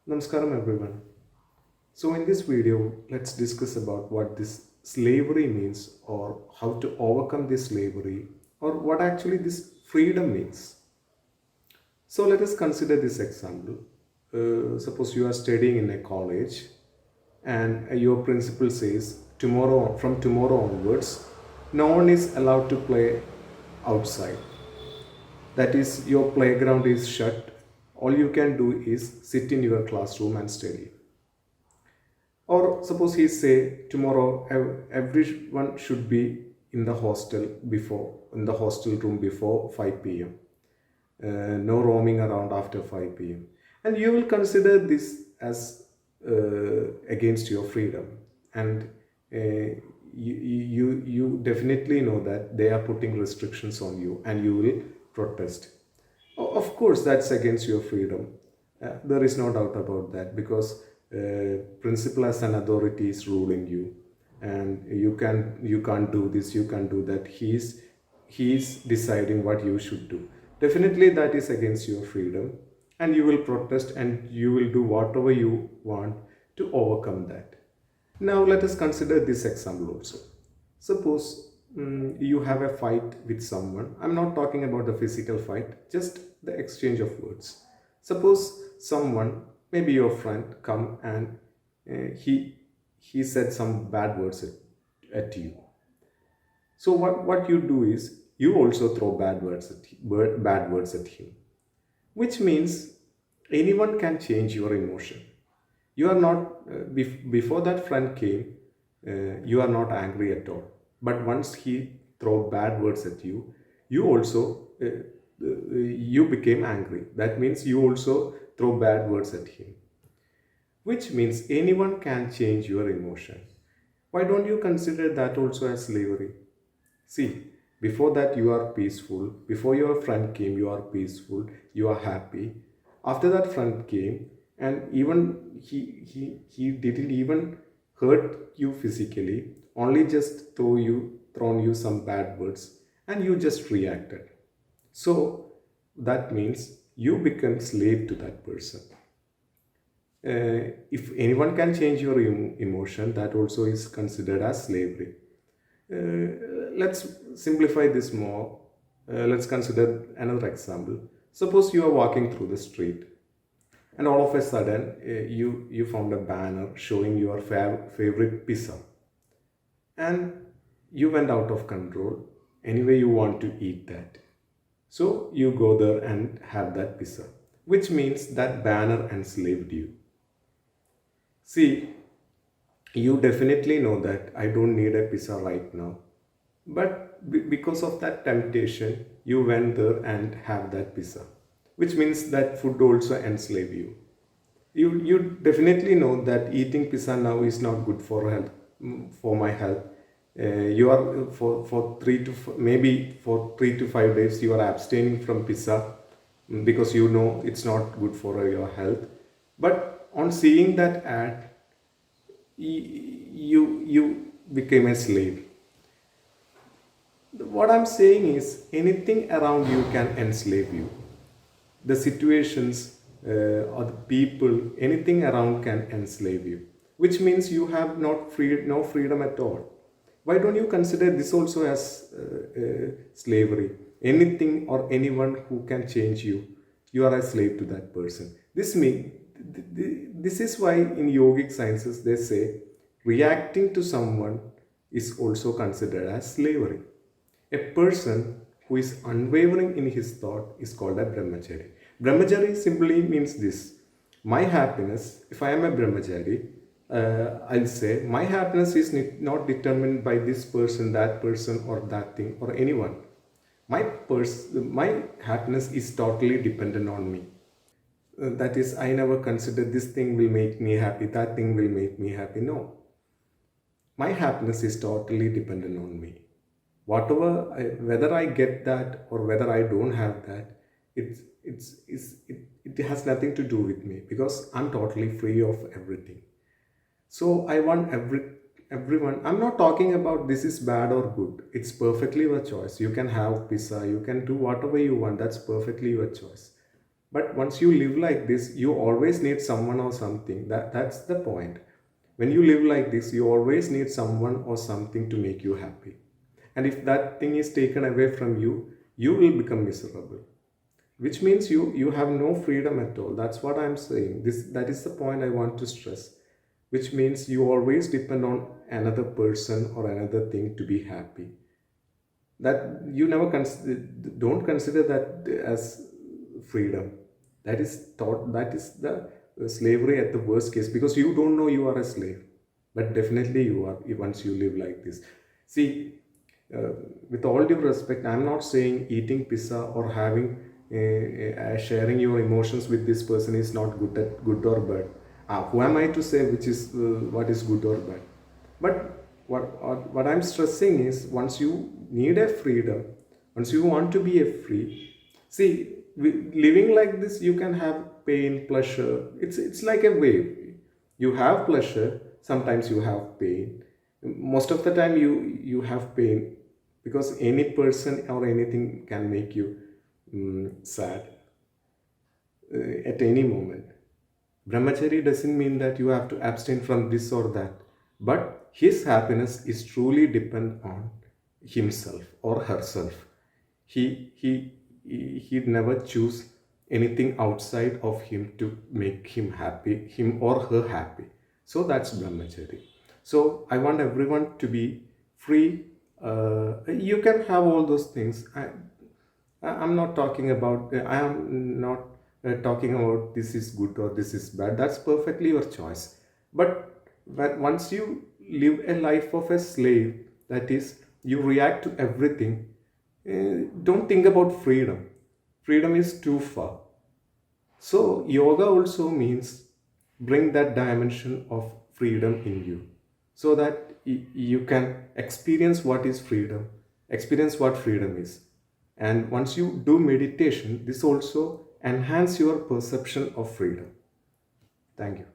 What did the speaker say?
Namaskaram everyone. So in this video, let's discuss about what this slavery means or how to overcome this slavery or what actually this freedom means. So let us consider this example. Suppose you are studying in a college and your principal says from tomorrow onwards, no one is allowed to play outside. That is, your playground is shut. All you can do is sit in your classroom and study. Or suppose he say tomorrow everyone should be in the hostel room before 5 p.m. No roaming around after 5 p.m. And you will consider this as against your freedom. And you definitely know that they are putting restrictions on you and you will protest. Of course, that's against your freedom. There is no doubt about that because principal as an authority is ruling you, and you can't do this, you can't do that. He's deciding what you should do. Definitely, that is against your freedom, and you will protest and you will do whatever you want to overcome that. Now, let us consider this example also. Suppose you have a fight with someone. I'm not talking about the physical fight, just the exchange of words. Suppose someone, maybe your friend, come and he said some bad words at you. So what you do is you also throw bad words at him, which means anyone can change your emotion. You are not before that friend came, you are not angry at all. But once he throw bad words at you, you also you became angry. That means you also throw bad words at him, which means anyone can change your emotion. Why don't you consider that also as slavery? See, before that you are peaceful. Before your friend came, you are peaceful. You are happy. After that friend came, and even he didn't even hurt you physically. Only just thrown you some bad words, and you just reacted. So that means you become slave to that person. If anyone can change your emotion, that also is considered as slavery. Let's simplify this more. Let's consider another example. Suppose you are walking through the street, and all of a sudden you found a banner showing your favorite pizza, and you went out of control. Anyway, you want to eat that, so you go there and have that pizza, which means that banner enslaved you. See, you definitely know that I don't need a pizza right now, but because of that temptation you went there and have that pizza, which means that food also enslave you. You definitely know that eating pizza now is not good for health, for my health. You are for maybe for 3 to 5 days you are abstaining from pizza, because you know it's not good for your health. But on seeing that ad, you became a slave. What I'm saying is anything around you can enslave you. The situations or the people, anything around can enslave you, which means you have no freedom at all. Why don't you consider this also as slavery? Anything or anyone who can change you, you are a slave to that person. This is why in yogic sciences they say reacting to someone is also considered as slavery. A person who is unwavering in his thought is called a brahmachari. Brahmachari simply means this: my happiness, if I am a brahmachari, I'll say my happiness is not determined by this person, that person, or that thing, or anyone. My happiness is totally dependent on me. That is, I never consider this thing will make me happy, that thing will make me happy. No, my happiness is totally dependent on me. Whether I get that or whether I don't have that, it has nothing to do with me because I'm totally free of everything. So I want everyone. I'm not talking about this is bad or good. It's perfectly your choice. You can have pizza. You can do whatever you want. That's perfectly your choice. But once you live like this, you always need someone or something. That's the point. When you live like this, you always need someone or something to make you happy. And if that thing is taken away from you, you will become miserable, which means you have no freedom at all. That's what I'm saying. That is the point I want to stress. Which means you always depend on another person or another thing to be happy. That you never don't consider that as freedom. That is thought, that is the slavery at the worst case, because you don't know you are a slave, but definitely you are once you live like this. See, uh, with all due respect, I'm not saying eating pizza or having sharing your emotions with this person is not good or bad. Who am I to say which is what is good or bad? But what I'm stressing is, once you need a freedom, once you want to be a free, see, living like this, you can have pain, pleasure. It's like a wave. You have pleasure, sometimes you have pain. Most of the time, you have pain, because any person or anything can make you sad at any moment. Brahmachari doesn't mean that you have to abstain from this or that, but his happiness is truly depend on himself or herself. He never choose anything outside of him to make him happy, him or her happy. So that's Brahmachari. So I want everyone to be free. You can have all those things. I'm not talking about, I am not talking about this is good or this is bad. That's perfectly your choice. But once you live a life of a slave, that is, you react to everything, don't think about freedom. Freedom is too far. So, yoga also means bring that dimension of freedom in you, so that you can experience what is freedom, experience what freedom is. And once you do meditation, this also enhance your perception of freedom. Thank you.